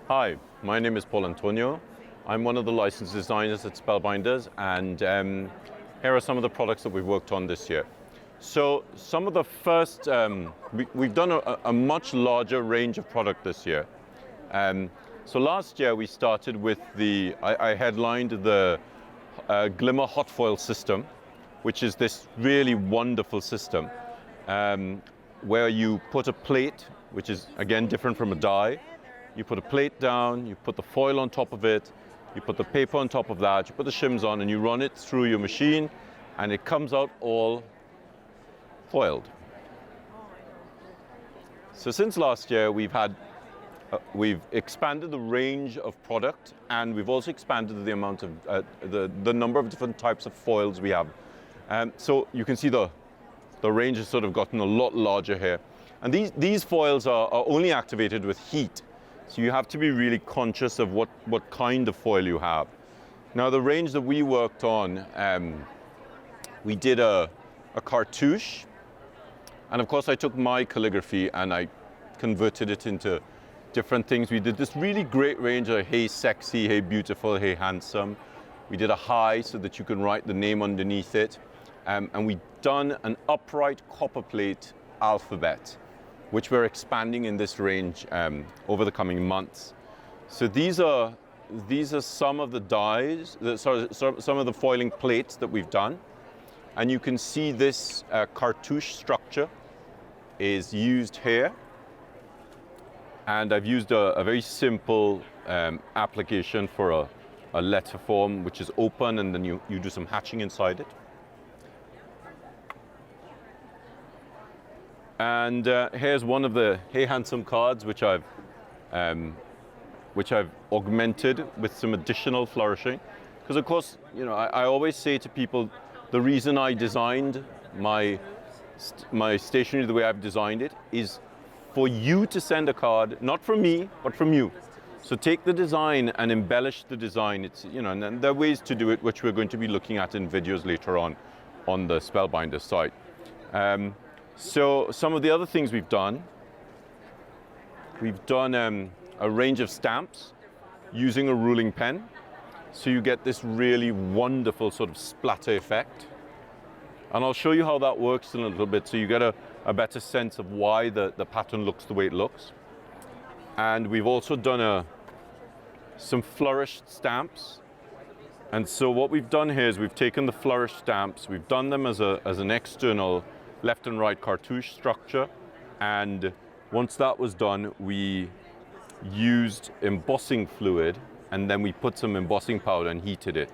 Hi, my name is Paul Antonio. I'm one of the licensed designers at Spellbinders, and here are some of the products that we've worked on this year. So some of the first, we've done a much larger range of product this year. So last year we started with I headlined the Glimmer Foil system, which is this really wonderful system where you put a plate, which is again different from a die. You put a plate down, you put the foil on top of it, you put the paper on top of that, you put the shims on, and you run it through your machine, and it comes out all foiled. So since last year, we've expanded the range of product, and we've also expanded the amount of the number of different types of foils we have. So you can see the range has sort of gotten a lot larger here. And these foils are only activated with heat. So you have to be really conscious of what kind of foil you have. Now the range that we worked on, we did a cartouche. And of course I took my calligraphy and I converted it into different things. We did this really great range of hey sexy, hey beautiful, hey handsome. We did a high so that you can write the name underneath it. And we've done an upright copperplate alphabet, which we're expanding in this range over the coming months. So these are some of the dies, some of the foiling plates that we've done. And you can see this cartouche structure is used here. And I've used a very simple application for a letter form, which is open, and then you do some hatching inside it. And here's one of the Hey Handsome cards, which I've augmented with some additional flourishing. Because of course, you know, I always say to people, the reason I designed my stationery the way I've designed it is for you to send a card, not from me, but from you. So take the design and embellish the design. It's, you know, and there are ways to do it, which we're going to be looking at in videos later on the Spellbinders site. So some of the other things we've done a range of stamps using a ruling pen. So you get this really wonderful sort of splatter effect. And I'll show you how that works in a little bit so you get a better sense of why the pattern looks the way it looks. And we've also done some flourished stamps. And so what we've done here is we've taken the flourished stamps, we've done them as an external left and right cartouche structure, and once that was done, we used embossing fluid, and then we put some embossing powder and heated it.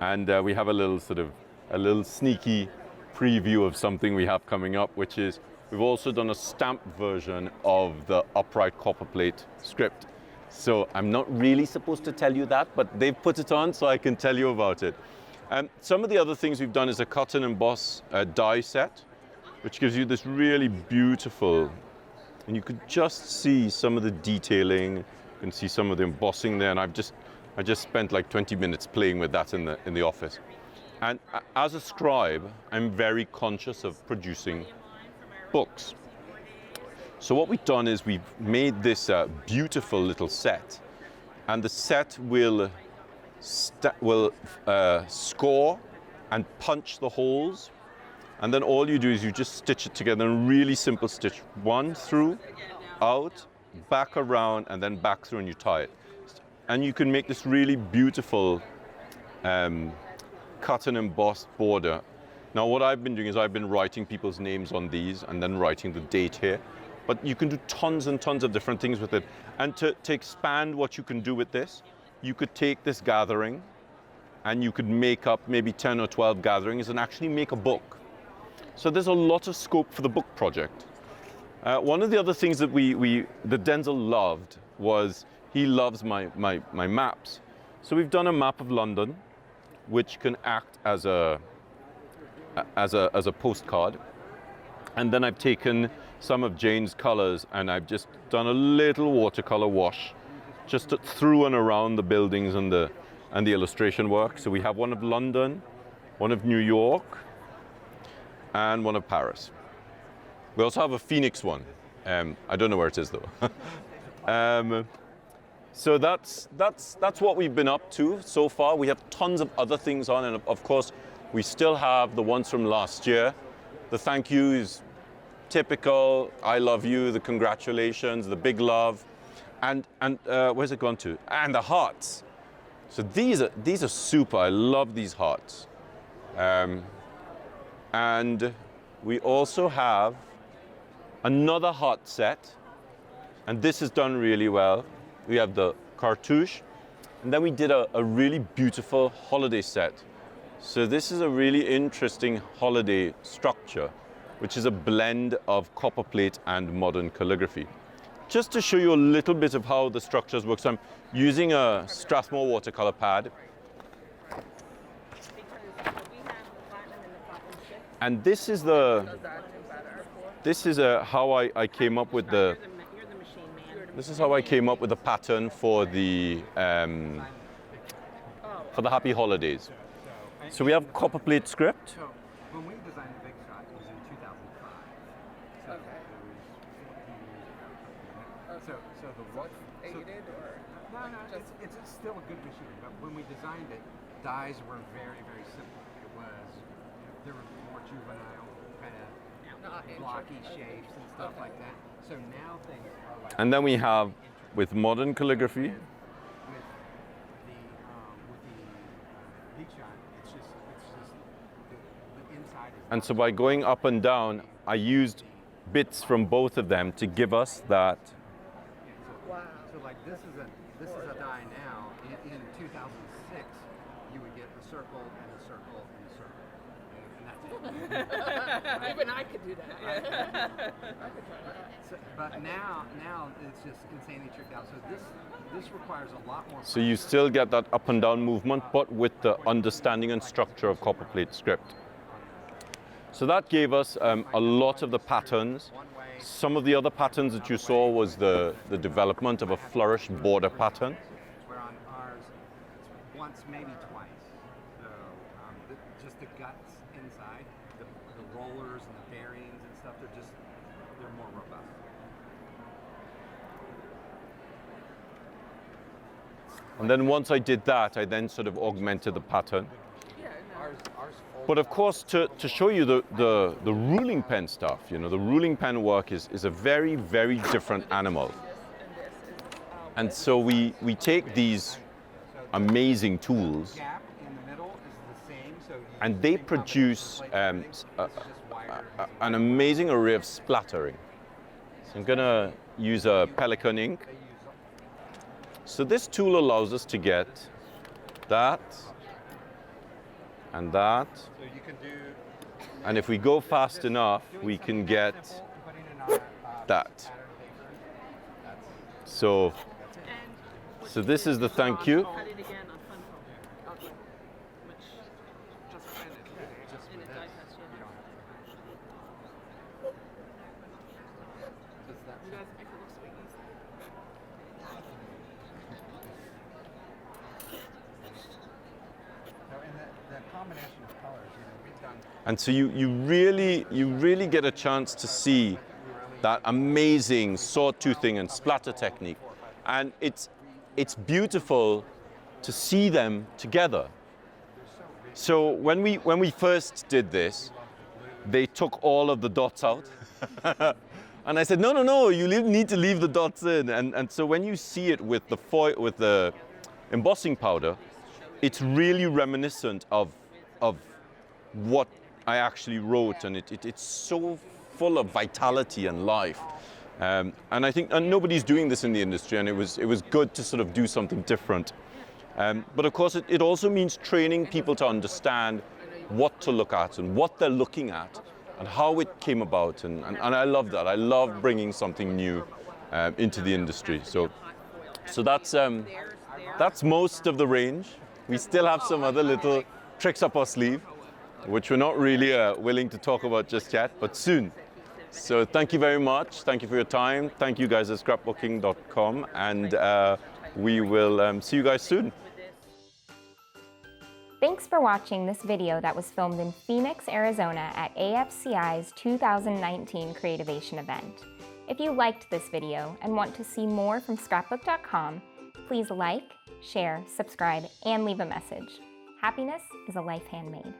And we have a little sneaky preview of something we have coming up, which is we've also done a stamped version of the upright copperplate script. So I'm not really supposed to tell you that, but they've put it on so I can tell you about it. Some of the other things we've done is a cut and emboss die set, which gives you this really beautiful, and you could just see some of the detailing, you can see some of the embossing there, and I just spent like 20 minutes playing with that in the office. And as a scribe, I'm very conscious of producing books. So what we've done is we've made this beautiful little set, and the set will score and punch the holes. And then all you do is you just stitch it together in a really simple stitch. One through, out, back around, and then back through, and you tie it. And you can make this really beautiful cut and embossed border. Now what I've been doing is I've been writing people's names on these and then writing the date here. But you can do tons and tons of different things with it. And to expand what you can do with this, you could take this gathering and you could make up maybe 10 or 12 gatherings and actually make a book. So there's a lot of scope for the book project. One of the other things that that Denzel loved was he loves my maps. So we've done a map of London, which can act as a postcard. And then I've taken some of Jane's colors and I've just done a little watercolor wash just through and around the buildings and the illustration work. So we have one of London, one of New York, and one of Paris. We also have a Phoenix one. I don't know where it is though. So that's what we've been up to so far. We have tons of other things on, and of course, we still have the ones from last year. The thank yous, typical, I love you, the congratulations, the big love, and where's it gone to? And the hearts. So these are super. I love these hearts. And we also have another heart set, and this is done really well. We have the cartouche, and then we did a really beautiful holiday set. So this is a really interesting holiday structure, which is a blend of copper plate and modern calligraphy. Just to show you a little bit of how the structures work, so I'm using a Strathmore watercolor pad. And this is how I came up with the pattern for the Happy Holidays. So we have copper plate script. So when we designed the big shot, it was in 2005. So it was 14 years ago. So the what? Aided or? No, it's still a good machine. But when we designed it, dies were very, very simple. It was, there were more juvenile, kind of blocky shapes and stuff like that. So now things are like. And then we have, with modern calligraphy, and so by going up and down, I used bits from both of them to give us that. Wow. So like this is a die now. In 2006, you would get a circle and a circle and a circle, and that's it. Even I could do that. I could try that. So, but now it's just insanely tricked out. So this requires a lot more. So you still get that up and down movement, but with the understanding and structure of copper plate script. So that gave us a lot of the patterns. Some of the other patterns that you saw was the development of a flourished border pattern. Where on ours, it's once, maybe twice. So just the guts inside, the rollers and the bearings and stuff, they're more robust. And then once I did that, I then sort of augmented the pattern. But of course, to show you the ruling pen stuff, you know, the ruling pen work is a very, very different animal. And so we take these amazing tools and they produce an amazing array of splattering. So I'm gonna use a Pelican ink. So this tool allows us to get that, and that, and if we go fast enough, we can get that. So this is the thank you. And so you really get a chance to see that amazing sawtoothing and splatter technique. And it's beautiful to see them together. So when we first did this, they took all of the dots out. And I said, no, you need to leave the dots in. And so when you see it with the foil, with the embossing powder, it's really reminiscent of what I actually wrote, and it's so full of vitality and life. And I think nobody's doing this in the industry, and it was good to sort of do something different. But of course, it also means training people to understand what to look at and what they're looking at and how it came about. And I love that. I love bringing something new into the industry. So that's most of the range. We still have some other little tricks up our sleeve, which we're not really willing to talk about just yet, but soon. So thank you very much. Thank you for your time. Thank you guys at Scrapbook.com, and we will see you guys soon. Thanks for watching this video that was filmed in Phoenix, Arizona at AFCI's 2019 Creativation event. If you liked this video and want to see more from Scrapbook.com, Please like, share, subscribe, and leave a message. Happiness is a life handmade.